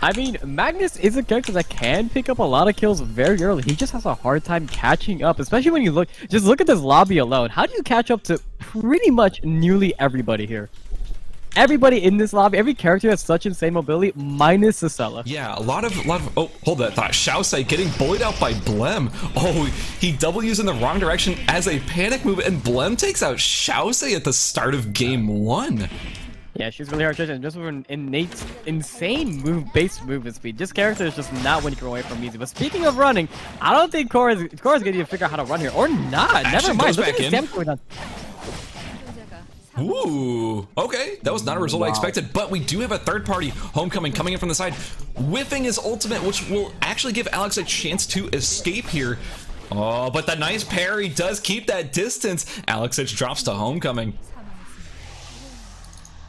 I mean, Magnus is a character that can pick up a lot of kills very early. He just has a hard time catching up, especially when you just look at this lobby alone. How do you catch up to pretty much nearly everybody here? Everybody in this lobby, every character has such insane mobility, minus CCeles. Yeah, a lot of, oh, hold that thought. Xiaosai getting bullied out by Blem. Oh, he W's in the wrong direction as a panic move, and Blem takes out Xiaosai at the start of game 1. Yeah, she's really hard to hit, just with an innate, insane base movement speed. This character is just not winning away from easy. But speaking of running, I don't think Cora's gonna need to figure out how to run here, or not. Never mind. Look at this damage going on. Ooh, okay, that was not a result I expected, but we do have a third party, Homecoming, coming in from the side, whiffing his ultimate, which will actually give Alex a chance to escape here. Oh, but the nice parry does keep that distance. Alexich drops to Homecoming.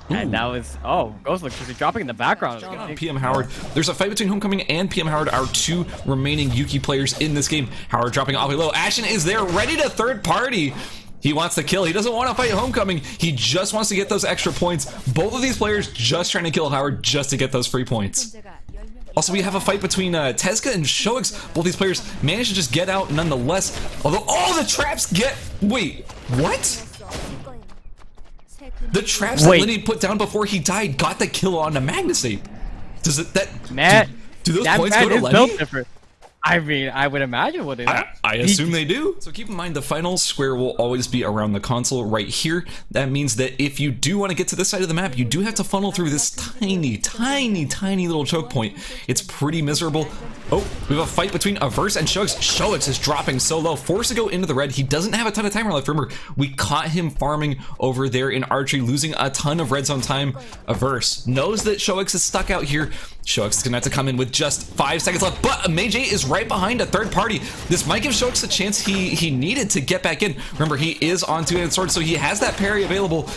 And that was, oh, Ghost looks just dropping in the background. PM Howard. There's a fight between Homecoming and PM Howard, our two remaining Yuki players in this game. Howard dropping awfully low. Ashen is there, ready to third party. He wants to kill. He doesn't want to fight Homecoming. He just wants to get those extra points. Both of these players just trying to kill Howard just to get those free points. Also, we have a fight between Tezka and CCeles. Both these players managed to just get out nonetheless. Although all the traps get... Wait, what? The traps that Lenny put down before he died got the kill on the Mage8. Does it... Do those points go to Lenny? I mean, I would imagine what it is. I assume they do. So keep in mind, the final square will always be around the console right here. That means that if you do want to get to this side of the map, you do have to funnel through this tiny, tiny, tiny little choke point. It's pretty miserable. Oh, we have a fight between ERBS and CCeles. CCeles is dropping so low, forced to go into the red. He doesn't have a ton of timer left. Remember, we caught him farming over there in archery, losing a ton of red zone time. ERBS knows that CCeles is stuck out here. CCeles is gonna have to come in with just 5 seconds left, but Mage8 is right behind a third party. This might give CCeles a chance he needed to get back in. Remember, he is on two-handed sword, so he has that parry available.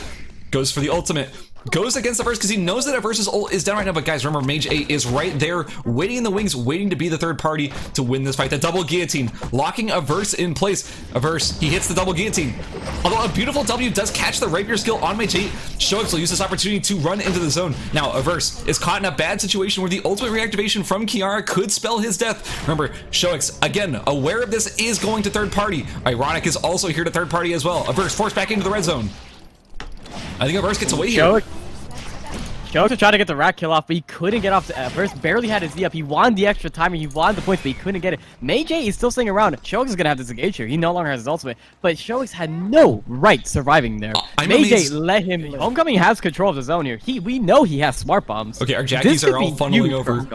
Goes for the ultimate. Goes against ERBS because he knows that ERBS' ult is down right now, but guys, remember, Mage8 is right there, waiting in the wings, waiting to be the third party to win this fight. The double guillotine, locking ERBS in place. ERBS, he hits the double guillotine. Although a beautiful W does catch the rapier skill on Mage8, CCeles will use this opportunity to run into the zone. Now, ERBS is caught in a bad situation where the ultimate reactivation from Chiara could spell his death. Remember, CCeles, again, aware of this, is going to third party. Ironic is also here to third party as well. ERBS forced back into the red zone. I think ERBS gets away here. CCeles tried to get the rat kill off, but he couldn't get off to ERBS. Barely had his Z up. He wanted the extra timer. He wanted the points, but he couldn't get it. Mage8 is still staying around. CCeles is going to have this engage here. He no longer has his ultimate, but CCeles had no right surviving there. Mage8 let him. Homecoming has control of the zone here. We know he has smart bombs. Okay, our Jackies are all funneling over.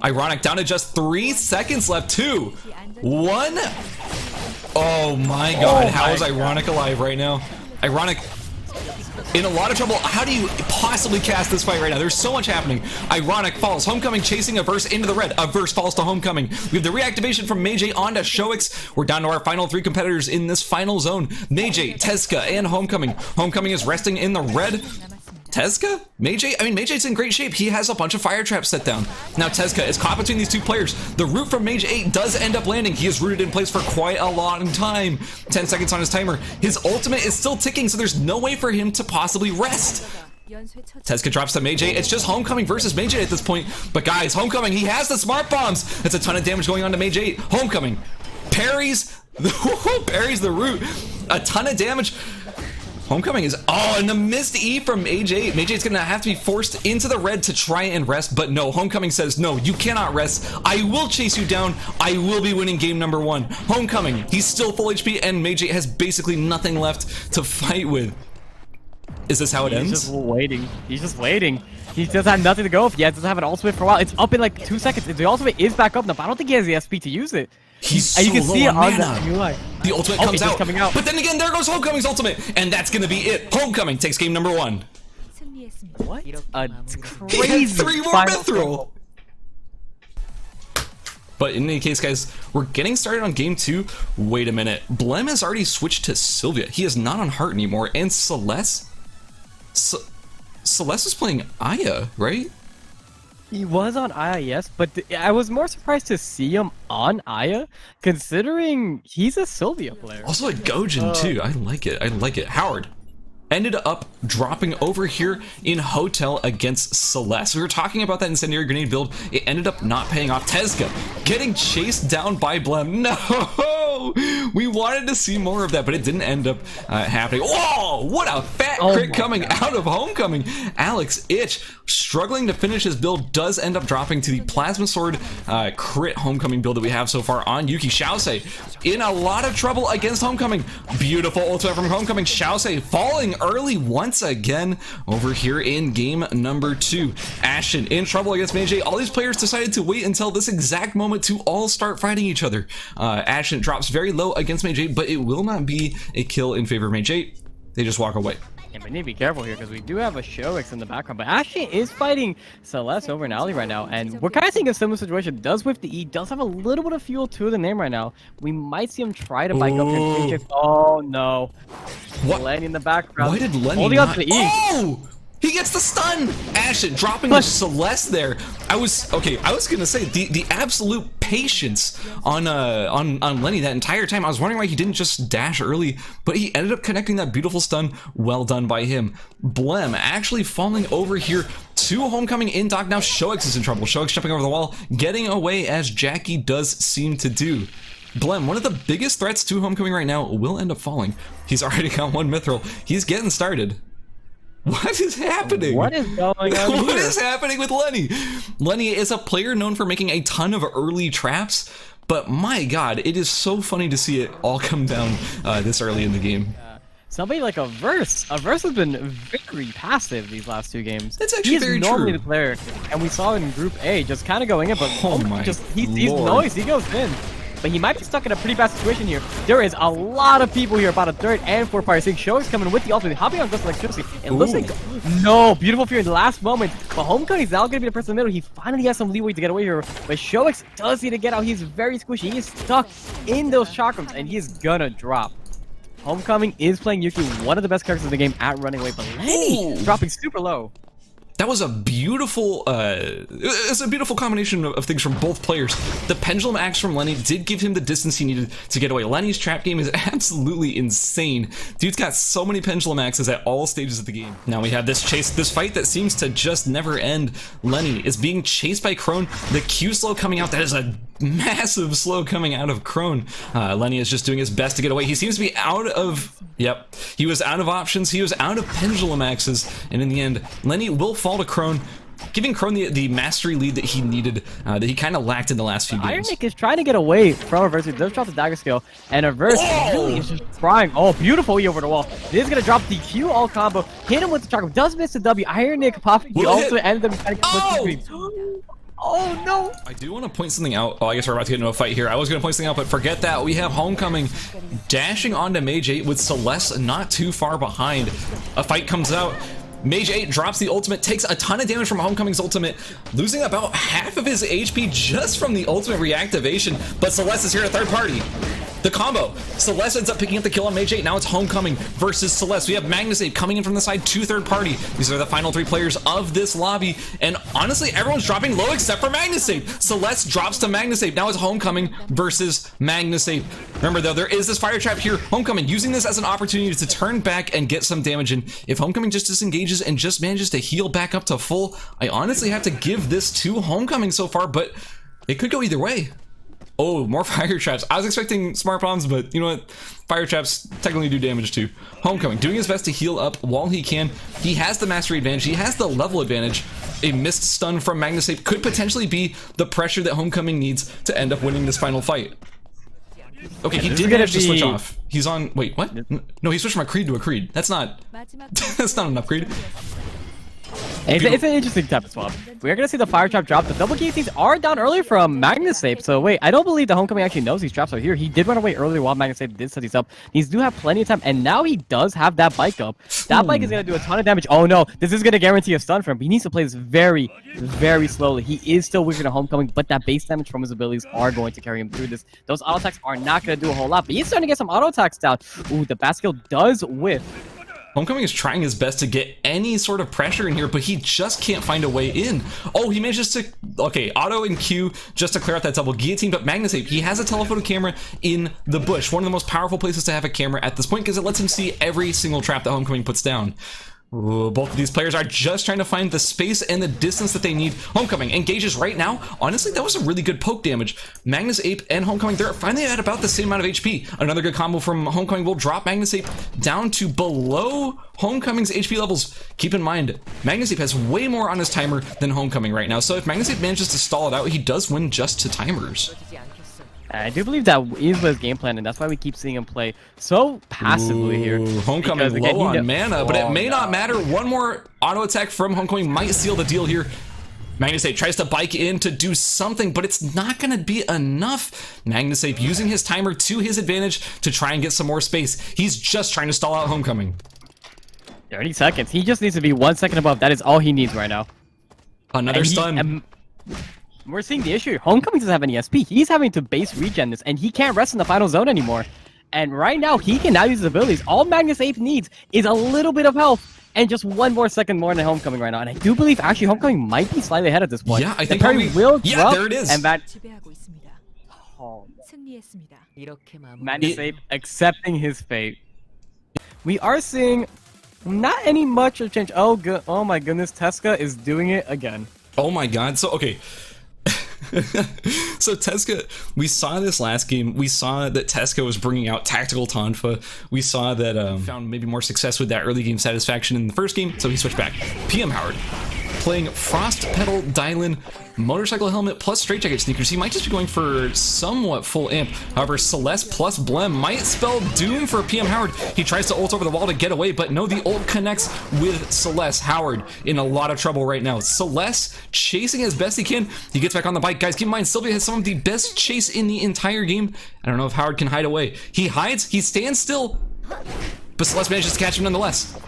Ironic, down to just 3 seconds left. 2, 1. Oh my god, how is Ironic alive right now? Ironic in a lot of trouble. How do you possibly cast this fight right now? There's so much happening. Ironic falls. Homecoming chasing ERBS into the red. ERBS falls to Homecoming. We have the reactivation from Mage8 onto CCeles. We're down to our final 3 competitors in this final zone. Mage8, Tezka, and Homecoming. Homecoming is resting in the red. Tezka? Mage8? I mean, Mage8's in great shape. He has a bunch of fire traps set down. Now Tezka is caught between these two players. The root from Mage8 does end up landing. He is rooted in place for quite a long time. 10 seconds on his timer. His ultimate is still ticking, so there's no way for him to possibly rest. Tezka drops to Mage8. It's just Homecoming versus Mage8 at this point. But guys, Homecoming, he has the smart bombs. That's a ton of damage going on to Mage8. Homecoming parries, parries the root. A ton of damage. Homecoming is, oh, and the missed E from Mage8. Mage8's gonna have to be forced into the red to try and rest, but no, Homecoming says, no, you cannot rest. I will chase you down. I will be winning game number 1. Homecoming, he's still full HP, and Mage8 has basically nothing left to fight with. Is this how it ends? He's just waiting. He's just waiting. He doesn't have nothing to go with yet. Doesn't have an ultimate for a while. It's up in like 2 seconds. The ultimate is back up now, but I don't think he has the SP to use it. He's so you can see it on mana. the UI. The ultimate comes out. But then again, there goes Homecoming's ultimate, and that's gonna be it. Homecoming takes game number 1. What? A crazy he had 3 more mithril. But in any case, guys, we're getting started on game 2. Wait a minute. Blem has already switched to Silvia. He is not on Heart anymore. And Celeste? Celeste is playing Aya, right? He was on Aya, yes, but I was more surprised to see him on Aya, considering he's a Silvia player. Also a Gojin, too. I like it. I like it. Howard. ended up dropping over here in Hotel against Celeste. We were talking about that incendiary grenade build. It ended up not paying off. Tezca getting chased down by Blem. No! We wanted to see more of that, but it didn't end up happening. Whoa! What a fat crit coming out of Homecoming. Alexich, struggling to finish his build, does end up dropping to the Plasma Sword crit Homecoming build that we have so far on Yuki. Xiaosei in a lot of trouble against Homecoming. Beautiful ultimate from Homecoming. Xiaosei falling early once again over here in game number 2. Ashen in trouble against Mage8. All these players decided to wait until this exact moment to all start fighting each other. Ashen drops very low against Mage8, but it will not be a kill in favor of Mage8. They just walk away. And we need to be careful here because we do have a Shoix in the background, but Ashley is fighting Celeste over in Alley right now, and we're kind of seeing a similar situation. Does with the E, does have a little bit of fuel to the name right now. We might see him try to bike up here. Oh no! What? Lenny in the background. Why did Lenny holding not? On to the E. Oh! He gets the stun! Ashen dropping the Celeste there. I was gonna say the absolute patience on Lenny that entire time. I was wondering why he didn't just dash early, but he ended up connecting that beautiful stun. Well done by him. Blem actually falling over here to Homecoming in dock. Now Shoix is in trouble. Shoix jumping over the wall, getting away as Jackie does seem to do. Blem, one of the biggest threats to Homecoming right now, will end up falling. He's already got one mithril. He's getting started. What is happening? What is going on What here? is happening with Lenny? Lenny is a player known for making a ton of early traps, but my god, it is so funny to see it all come down this early in the game. Somebody like a Verse has been very passive these last 2 games. That's actually very true. He's normally the player, and we saw it in Group A, just kind of going in, but he sees noise, he goes in. But he might be stuck in a pretty bad situation here. There is a lot of people here, about a 3rd and 4th party. Seeing Shoix coming with the ultimate, hopping on Ghost Electricity. It looks like, no, beautiful fear in the last moment. But Homecoming is now going to be the person in the middle. He finally has some leeway to get away here. But Shoix does need to get out. He's very squishy. He is stuck in those chakrams, and he is gonna drop. Homecoming is playing Yuki, one of the best characters in the game at running away. But Lenny dropping super low. That was a beautiful, it's a beautiful combination of things from both players. The Pendulum Axe from Lenny did give him the distance he needed to get away. Lenny's trap game is absolutely insane. Dude's got so many Pendulum Axes at all stages of the game. Now we have this fight that seems to just never end. Lenny is being chased by Crone. The Q slow coming out, that is a massive slow coming out of Crone. Lenny is just doing his best to get away. He seems to be out of, he was out of options. He was out of Pendulum Axes, and in the end, Lenny will fall to Crone, giving Crone the mastery lead that he needed, that he kind of lacked in the last few games. Ironnick is trying to get away from Reverse. He does drop the dagger skill, and Reverse really is just trying. Oh, beautiful E over the wall. This is going to drop the Q all combo, hit him with the chakra, does miss the W. Ironnick popping the ultimate, and then trying to get Oh no! I do want to point something out. Oh, I guess we're about to get into a fight here. I was going to point something out, but forget that. We have Homecoming dashing onto Mage8 with Celeste not too far behind. A fight comes out. Mage8 drops the ultimate, takes a ton of damage from Homecoming's ultimate, losing about half of his HP just from the ultimate reactivation, but Celeste is here at 3rd party. The combo. Celeste ends up picking up the kill on Mage8. Now it's Homecoming versus Celeste. We have Magnus8 coming in from the side to 3rd party. These are the final 3 players of this lobby. And honestly, everyone's dropping low except for Magnus8. Celeste drops to Magnus8. Now it's Homecoming versus Magnus8. Remember though, there is this fire trap here. Homecoming using this as an opportunity to turn back and get some damage in. If Homecoming just disengages and just manages to heal back up to full, I honestly have to give this to Homecoming so far, but it could go either way. Oh, more fire traps. I was expecting smart bombs, but you know what? Fire traps technically do damage too. Homecoming doing his best to heal up while he can. He has the mastery advantage. He has the level advantage. A missed stun from Magnus8 could potentially be the pressure that Homecoming needs to end up winning this final fight. Okay, he did manage to switch off. He's on. Wait, what? No, he switched from a creed to a creed. That's not. That's not an upgrade. It's an interesting type of swap. We're going to see the fire trap drop. The double KCs are down early from Magnus8. So wait, I don't believe the Homecoming actually knows these traps are here. He did run away earlier while Magnus8 did set these up. These do have plenty of time, and now he does have that bike up. That bike is going to do a ton of damage. Oh no, this is going to guarantee a stun for him. He needs to play this very, very slowly. He is still weaker than Homecoming, but that base damage from his abilities are going to carry him through this. Those auto attacks are not going to do a whole lot, but he's starting to get some auto attacks down. Ooh, the bat skill does whiff. Homecoming is trying his best to get any sort of pressure in here, but he just can't find a way in. Oh, he manages to, okay, auto and Q just to clear out that double guillotine, but Magnus Ape, he has a telephoto camera in the bush. One of the most powerful places to have a camera at this point because it lets him see every single trap that Homecoming puts down. Ooh, both of these players are just trying to find the space and the distance that they need. Homecoming engages right now. Honestly, that was a really good poke damage. Magnus Ape and Homecoming, they're finally at about the same amount of HP. Another good combo from Homecoming will drop Magnus Ape down to below Homecoming's HP levels. Keep in mind, Magnus Ape has way more on his timer than Homecoming right now. So if Magnus Ape manages to stall it out, he does win just to timers. I do believe that is his game plan, and that's why we keep seeing him play so passively here. Homecoming because, again, low on mana, but it may not matter. One more auto attack from Homecoming might seal the deal here. Magnus Ape tries to bike in to do something, but it's not going to be enough. Magnus Ape using his timer to his advantage to try and get some more space. He's just trying to stall out Homecoming. 30 seconds. He just needs to be 1 second above. That is all he needs right now. Another stun. We're seeing the issue. Homecoming doesn't have any SP. He's having to base regen this, and he can't rest in the final zone anymore. And right now, he can now use his abilities. All Magnus Ape needs is a little bit of health and just 1 more second more than Homecoming right now. And I do believe, actually, Homecoming might be slightly ahead at this point. Yeah, I think parry will drop. Yeah, there it is. And that... Oh. Magnus Ape accepting his fate. We are seeing not any much of change. Oh, good. Oh my goodness, Tesca is doing it again. Oh my god. So, okay. So Tesca, we saw this last game. We saw that Tesca was bringing out tactical Tonfa. We saw that found maybe more success with that early game satisfaction in the first game, so he switched back. PM Howard playing Frost Pedal Dylan motorcycle helmet plus straitjacket sneakers. He might just be going for somewhat full amp. However, Celeste plus Blem might spell doom for PM Howard. He tries to ult over the wall to get away, but no, the ult connects with Celeste. Howard in a lot of trouble right now. Celeste chasing as best he can. He gets back on the bike. Guys, keep in mind, Silvia has some of the best chase in the entire game. I don't know if Howard can hide away. He hides, he stands still, but Celeste manages to catch him nonetheless.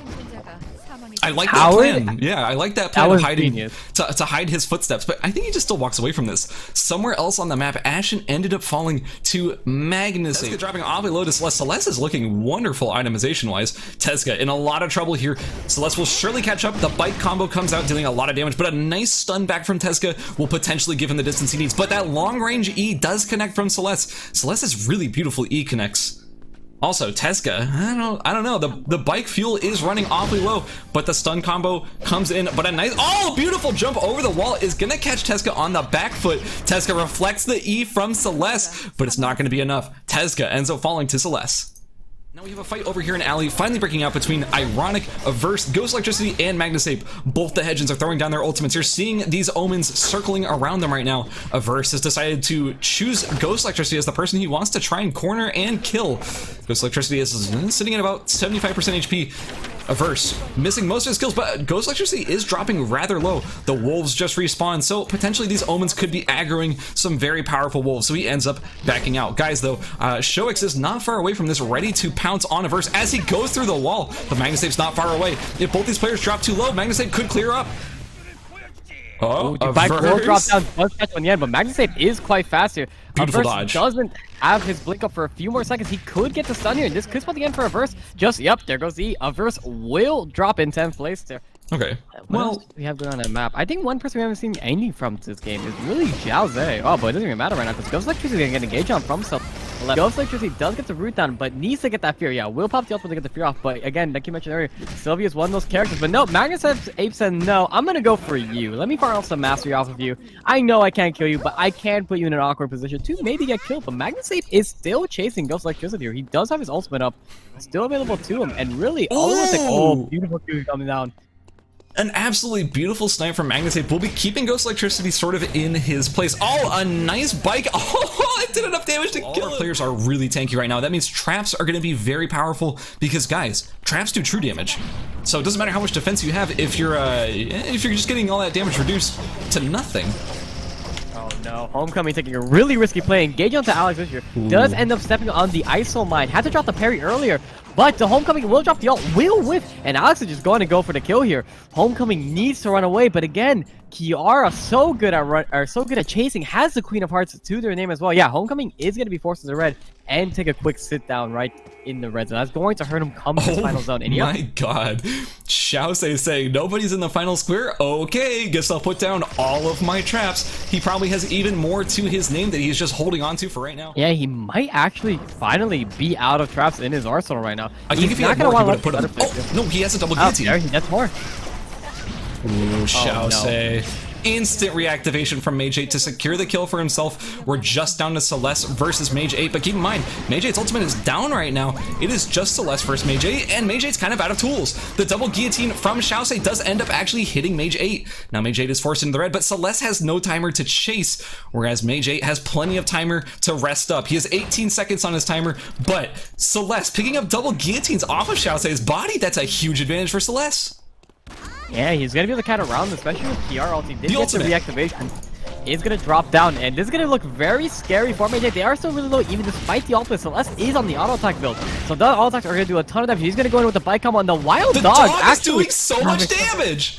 I like that plan. Yeah, I like that plan of hiding to hide his footsteps, but I think he just still walks away from this. Somewhere else on the map, Ashen ended up falling to Magnus Ape. Tesca dropping awfully low to Celeste. Celeste is looking wonderful itemization-wise. Tesca in a lot of trouble here. Celeste will surely catch up. The bike combo comes out, dealing a lot of damage, but a nice stun back from Tesca will potentially give him the distance he needs. But that long-range E does connect from Celeste. Celeste's really beautiful E connects. Also, Tesca, I don't know. The bike fuel is running awfully low, but the stun combo comes in. But a nice, beautiful jump over the wall is gonna catch Tesca on the back foot. Tesca reflects the E from Celeste, but it's not gonna be enough. Tesca ends up falling to Celeste. Now we have a fight over here in Alley, finally breaking out between Ironic, Averse, Ghost Electricity, and Magnus Ape. Both the Hedgens are throwing down their ultimates. You're seeing these omens circling around them right now. Averse has decided to choose Ghost Electricity as the person he wants to try and corner and kill. Ghost Electricity is sitting at about 75% HP. Averse missing most of his kills, but Ghost Electricity is dropping rather low. The wolves just respawned, so potentially these omens could be aggroing some very powerful wolves, so he ends up backing out. Guys, though, Shoix is not far away from this, ready to pounce on Averse as he goes through the wall, but Magnus Ape's not far away. If both these players drop too low, Magnus Ape could clear up. Oh, Bike will drop down, does catch on the end, but Magnus Ape is quite fast here. Beautiful Averse dodge. Doesn't have his blink up for a few more seconds. He could get the stun here. This could spot the end for Averse. Just, yep, there goes the Averse will drop in 10th place there. Okay. Well, we have going on that map. I think one person we haven't seen anything from this game is really Xiao Zhe. Oh, but it doesn't even matter right now because Ghost Electricity is going to get engaged on from himself. Ghost Electricity does get the root down, but needs to get that fear. Yeah, will pop the ultimate to get the fear off. But again, like you mentioned earlier, Silvia is one of those characters. But no, Magnus Ape said, no, I'm going to go for you. Let me farm some mastery off of you. I know I can't kill you, but I can put you in an awkward position to maybe get killed. But Magnus Ape is still chasing Ghost Electricity here. He does have his ultimate up, still available to him. And really, all of us beautiful Q coming down. An absolutely beautiful snipe from Magnus Ape will be keeping Ghost Electricity sort of in his place. Oh, a nice bike. Oh, it did enough damage to kill him. Players are really tanky right now. That means traps are going to be very powerful because, guys, traps do true damage. So it doesn't matter how much defense you have if you're just getting all that damage reduced to nothing. Oh no, Homecoming taking a really risky play. Engaging onto Alexich here. Does end up stepping on the ISO mine. Had to drop the parry earlier, but the Homecoming will drop the ult, will whiff, and Alexich is going to go for the kill here. Homecoming needs to run away, but again, Chiara so good at chasing, has the Queen of Hearts to their name as well. Yeah, Homecoming is going to be forced to the red and take a quick sit down right in the red zone. That's going to hurt him come to the final zone. And my god. Xiaosei is saying, nobody's in the final square? Okay, guess I'll put down all of my traps. He probably has even more to his name that he's just holding on to for right now. Yeah, he might actually finally be out of traps in his arsenal right now. I think if he had more, he would have put him. Oh, no, he has a double guillotine. There, that's more. Ooh, Xiaosei. No. Instant reactivation from Mage8 to secure the kill for himself. We're just down to Celeste versus Mage8, but keep in mind, Mage8's ultimate is down right now. It is just Celeste versus Mage8, and Mage8's kind of out of tools. The double guillotine from Xiaosei does end up actually hitting Mage8. Now Mage8 is forced into the red, but Celeste has no timer to chase, whereas Mage8 has plenty of timer to rest up. He has 18 seconds on his timer, but Celeste picking up double guillotines off of Xiaosei's body, that's a huge advantage for Celeste. Yeah, he's gonna be able to cat around, especially with PR ult. He did get the reactivation. It's gonna drop down, and this is gonna look very scary for Mage8. They are still really low, even despite the ultimate. Celeste is on the auto attack build, so the auto attacks are gonna do a ton of damage. He's gonna go in with the bike combo, and the wild dog is doing so much damage.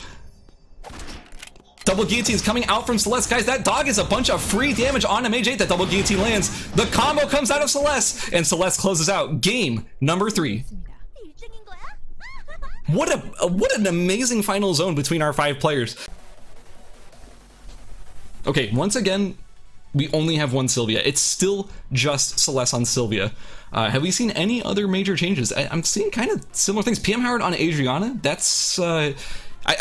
Double guillotines coming out from Celeste. Guys, that dog is a bunch of free damage on a Mage8. That double guillotine lands. The combo comes out of Celeste, and Celeste closes out game number 3. What an amazing final zone between our 5 players. Okay, once again, we only have one Silvia. It's still just Celeste on Silvia. Have we seen any other major changes? I'm seeing kind of similar things. PM Howard on Adriana, that's... I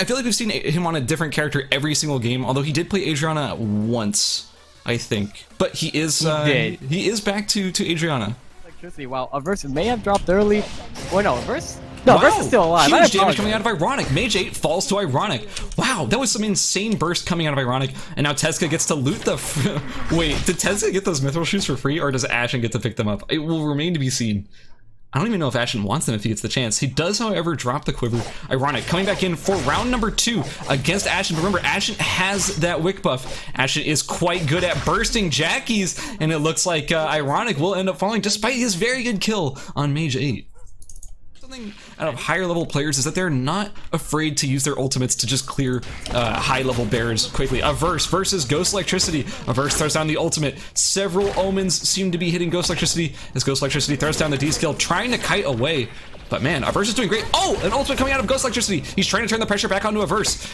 feel like we've seen him on a different character every single game, although he did play Adriana once, I think. But he is back to Adriana. Electricity, wow. Averse may have dropped early. Or no, Averse? No, Averse is still alive. Huge damage coming out of Ironic. Mage8 falls to Ironic. Wow, that was some insane burst coming out of Ironic. And now Tezca gets to loot the... Wait, did Tezca get those mithril shoes for free, or does Ashen get to pick them up? It will remain to be seen. I don't even know if Ashen wants them if he gets the chance. He does, however, drop the quiver. Ironic coming back in for round number 2 against Ashen. Remember, Ashen has that wick buff. Ashen is quite good at bursting Jackies, and it looks like Ironic will end up falling despite his very good kill on Mage8. Something out of higher level players is that they're not afraid to use their ultimates to just clear high level bears quickly. Averse versus Ghost Electricity. Averse throws down the ultimate. Several omens seem to be hitting Ghost Electricity as Ghost Electricity throws down the D skill, trying to kite away. But man, Averse is doing great. Oh, an ultimate coming out of Ghost Electricity. He's trying to turn the pressure back onto Averse.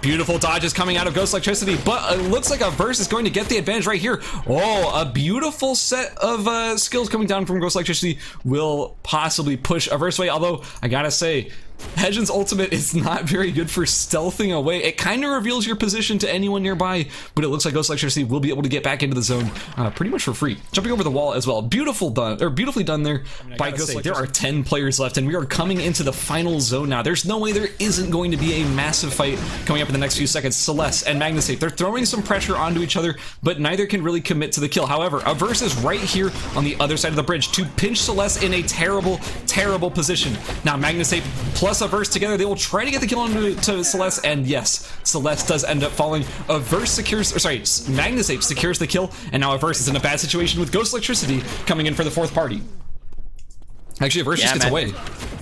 Beautiful dodges coming out of Ghost Electricity, but it looks like Averse is going to get the advantage right here. Oh, a beautiful set of skills coming down from Ghost Electricity will possibly push Averse away, although I gotta say, Hedgen's ultimate is not very good for stealthing away. It kind of reveals your position to anyone nearby, but it looks like Ghost Electricity will be able to get back into the zone pretty much for free. Jumping over the wall as well. Beautifully done there by Ghost Electricity. There are 10 players left, and we are coming into the final zone now. There's no way there isn't going to be a massive fight coming up in the next few seconds. Celeste and Mage8, they're throwing some pressure onto each other, but neither can really commit to the kill. However, Averse is right here on the other side of the bridge to pinch Celeste in a terrible, terrible position. Now, Mage8 plus Averse together, they will try to get the kill onto Celeste, and yes, Celeste does end up falling. Mage8 secures the kill, and now Averse is in a bad situation with Ghost Electricity coming in for the 4th party. Actually, Averse just gets away.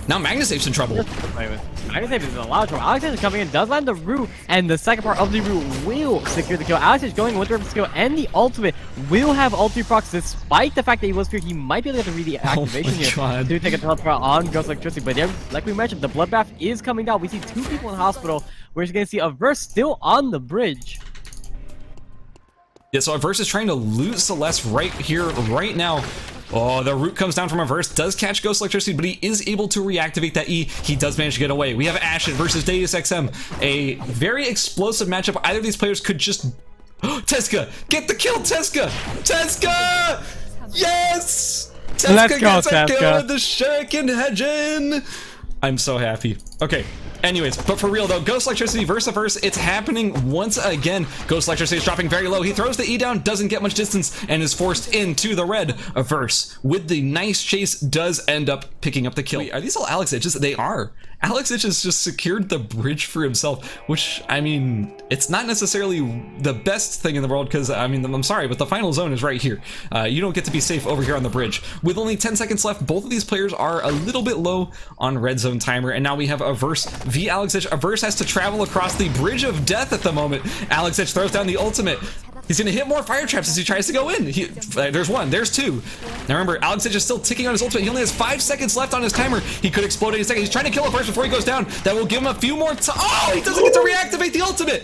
Now Mage8's in trouble. Mage8 is in a lot of trouble. Alexich is coming in, does land the root, and the second part of the root will secure the kill. Alexich going with the skill, and the ultimate will have ulti procs, despite the fact that he was feared. He might be able to get the reactivation here to take a teleport on Ghost Electricity. But yeah, like we mentioned, the bloodbath is coming down. We see 2 people in the hospital. We're going to see Averse still on the bridge. Yeah, so Averse is trying to loot Celeste right here, right now. Oh, the root comes down from Averse, does catch Ghost Electricity, but he is able to reactivate that E. He does manage to get away. We have Ashen versus DeusXM, a very explosive matchup. Either of these players could just... Tezca! Get the kill, Tezca! Tezca! Yes! Tezca gets a kill with the second Hedgen! I'm so happy. Okay. Anyways, but for real though, Ghost Electricity versus Averse, it's happening once again. Ghost Electricity is dropping very low. He throws the E down, doesn't get much distance, and is forced into the red. Averse, with the nice chase, does end up picking up the kill. Wait, are these all Alexiches? They are. Alexich has just secured the bridge for himself, which, I mean, it's not necessarily the best thing in the world, because, I mean, I'm sorry, but the final zone is right here. You don't get to be safe over here on the bridge. With only 10 seconds left, both of these players are a little bit low on red zone timer, and now we have Averse v Alexich. ERBS has to travel across the bridge of death at the moment. Alexich throws down the ultimate. He's gonna hit more fire traps as he tries to go in. There's one, there's two. Now remember, Alexich is still ticking on his ultimate. He only has 5 seconds left on his timer. He could explode any second. He's trying to kill ERBS before he goes down. That will give him a few more time. Oh, he doesn't get to reactivate the ultimate.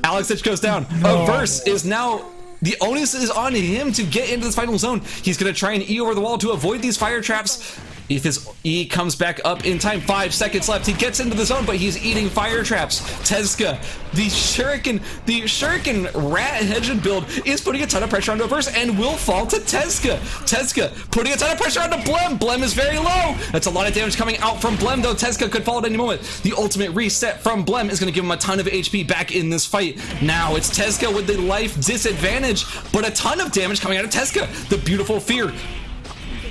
Alexich goes down. ERBS is now, the onus is on him to get into this final zone. He's gonna try and E over the wall to avoid these fire traps. If his E comes back up in time, 5 seconds left. He gets into the zone, but he's eating fire traps. Tezca, the shuriken rat hedged build is putting a ton of pressure onto ERBS and will fall to Tezca. Tezca putting a ton of pressure onto Blem. Blem is very low. That's a lot of damage coming out from Blem, though. Tezca could fall at any moment. The ultimate reset from Blem is going to give him a ton of HP back in this fight. Now it's Tezca with the life disadvantage, but a ton of damage coming out of Tezca. The beautiful fear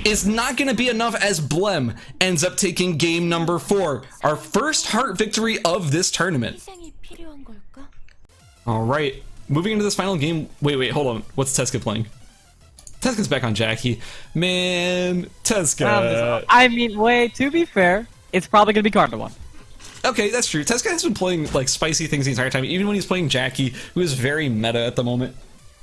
is not going to be enough as Blem ends up taking game number 4, our first heart victory of this tournament. All right, moving into this final game. Wait, hold on. What's Tezca playing? Tezca's back on Jackie. Man, Tezca. I mean, wait, to be fair, it's probably going to be Cardinal one. Okay, that's true. Tezca has been playing like spicy things the entire time, even when he's playing Jackie, who is very meta at the moment.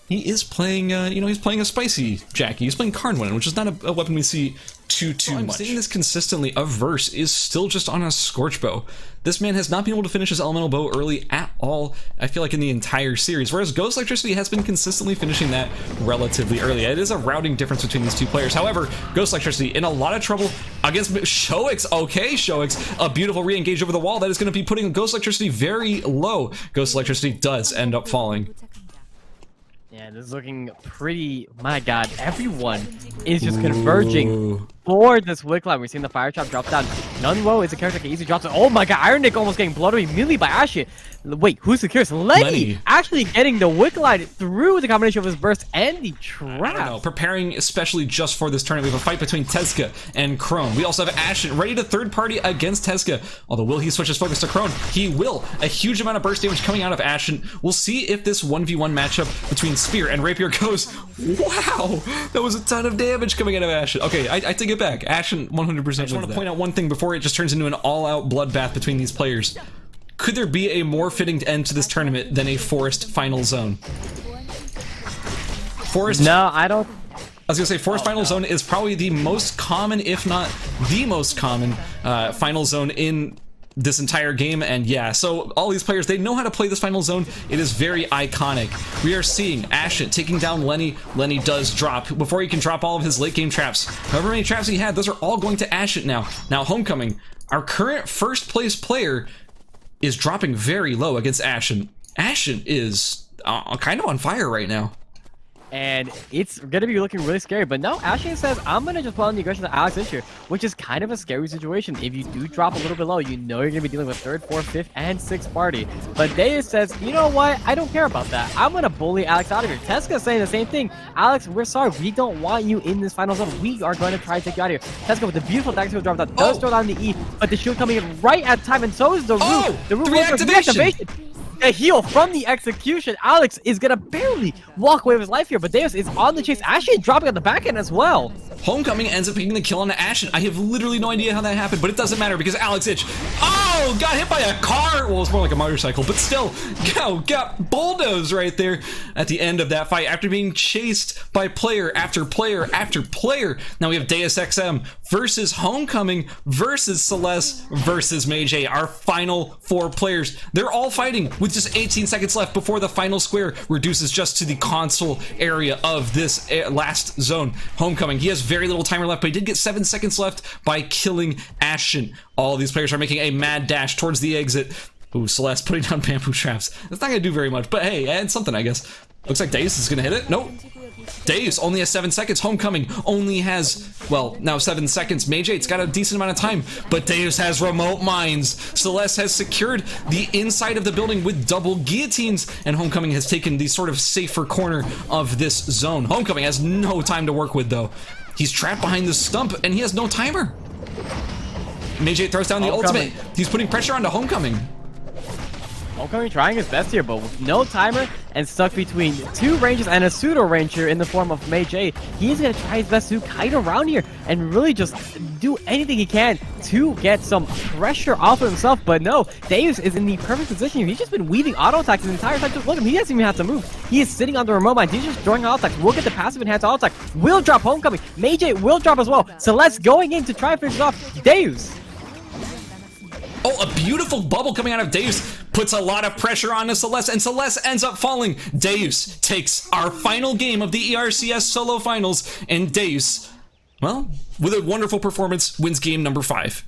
He is playing, he's playing a spicy Jackie. He's playing Carnwin, which is not a weapon we see too much. I'm saying this consistently. ERBS is still just on a Scorch Bow. This man has not been able to finish his elemental bow early at all, I feel like, in the entire series, whereas Ghost Electricity has been consistently finishing that relatively early. It is a routing difference between these two players. However, Ghost Electricity in a lot of trouble against Shoix. Okay, Shoix, a beautiful re-engage over the wall that is going to be putting Ghost Electricity very low. Ghost Electricity does end up falling. Yeah, this is looking pretty. My God, everyone is just converging for this wick line. We're seeing the fire trap drop down. Nunwo is a character that can easily drop it. Oh my God, Iron Nick almost getting blown away immediately by Ashe. Wait, who's the curious? Lenny actually getting the wick line through the combination of his burst and the trap. Preparing especially just for this tournament. We have a fight between Tezca and Crone. We also have Ashe ready to third party against Tezca. Although will he switch his focus to Crone? He will. A huge amount of burst damage coming out of Ashe. We'll see if this 1v1 matchup between Spear and Rapier goes. Wow, that was a ton of damage coming out of Ashe. Okay, I take it back. Ashe 100%. I just want to point out one thing before it just turns into an all-out bloodbath between these players. Could there be a more fitting end to this tournament than a Forest Final Zone? Forest? No, I don't. I was gonna say Forest Final Zone is probably the most common, if not the most common, Final Zone in this entire game. And yeah, so all these players, they know how to play this Final Zone. It is very iconic. We are seeing Ashe taking down Lenny. Lenny does drop before he can drop all of his late game traps. However many traps he had, those are all going to Ashe now. Now Homecoming, our current first place player, is dropping very low against Ashe. Ashe is kind of on fire right now. And it's going to be looking really scary. But no, Ashe says, I'm going to just put on the aggression to Alexich here, which is kind of a scary situation. If you do drop a little bit low, you know you're going to be dealing with third, fourth, fifth, and sixth party. But Deus says, you know what? I don't care about that. I'm going to bully Alex out of here. Tezca's saying the same thing. Alex, we're sorry. We don't want you in this final zone. We are going to try to take you out of here. Tezca with the beautiful Dagger drop that does throw down the E, but the shield coming in right at time, and so is the Root. The Root reactivation. The heal from the execution. Alex is gonna barely walk away with his life here, but Deus is on the chase. Ashe is dropping on the back end as well. Homecoming ends up picking the kill on Ashe. I have literally no idea how that happened, but it doesn't matter because Alexich, got hit by a car. Well, it's more like a motorcycle, but still, got bulldozed right there at the end of that fight after being chased by player after player after player. Now we have DeusXM versus Homecoming versus Celeste versus Mage8. Our final 4 players. They're all fighting with just 18 seconds left before the final square reduces just to the console area of this last zone. Homecoming, he has very little timer left, but he did get 7 seconds left by killing Ashe. All of these players are making a mad dash towards the exit. Ooh, Celeste putting down bamboo traps. That's not gonna do very much, but hey, and something, I guess. Looks like Deus is gonna hit it. Nope. Deus only has 7 seconds. Homecoming only has, well, now 7 seconds. Mage8's got a decent amount of time, but Deus has remote mines. Celeste has secured the inside of the building with double guillotines, and Homecoming has taken the sort of safer corner of this zone. Homecoming has no time to work with, though. He's trapped behind the stump, and he has no timer. Mage8 throws down the ultimate. He's putting pressure onto Homecoming. Homecoming trying his best here, but with no timer and stuck between two ranges and a pseudo ranger in the form of Mage8, he's gonna try his best to kite around here and really just do anything he can to get some pressure off of himself. But no, Deus is in the perfect position here. He's just been weaving auto attacks the entire time. Just look at him, he doesn't even have to move. He is sitting on the remote mine. He's just throwing auto attacks. We'll get the passive enhanced auto attack. Will drop Homecoming. Mage8 will drop as well. Celeste going in to try and finish it off. Deus. Oh, a beautiful bubble coming out of Deus puts a lot of pressure on Celeste, and Celeste ends up falling. Deus takes our final game of the ERCS solo finals, and Deus, well, with a wonderful performance, wins game number 5.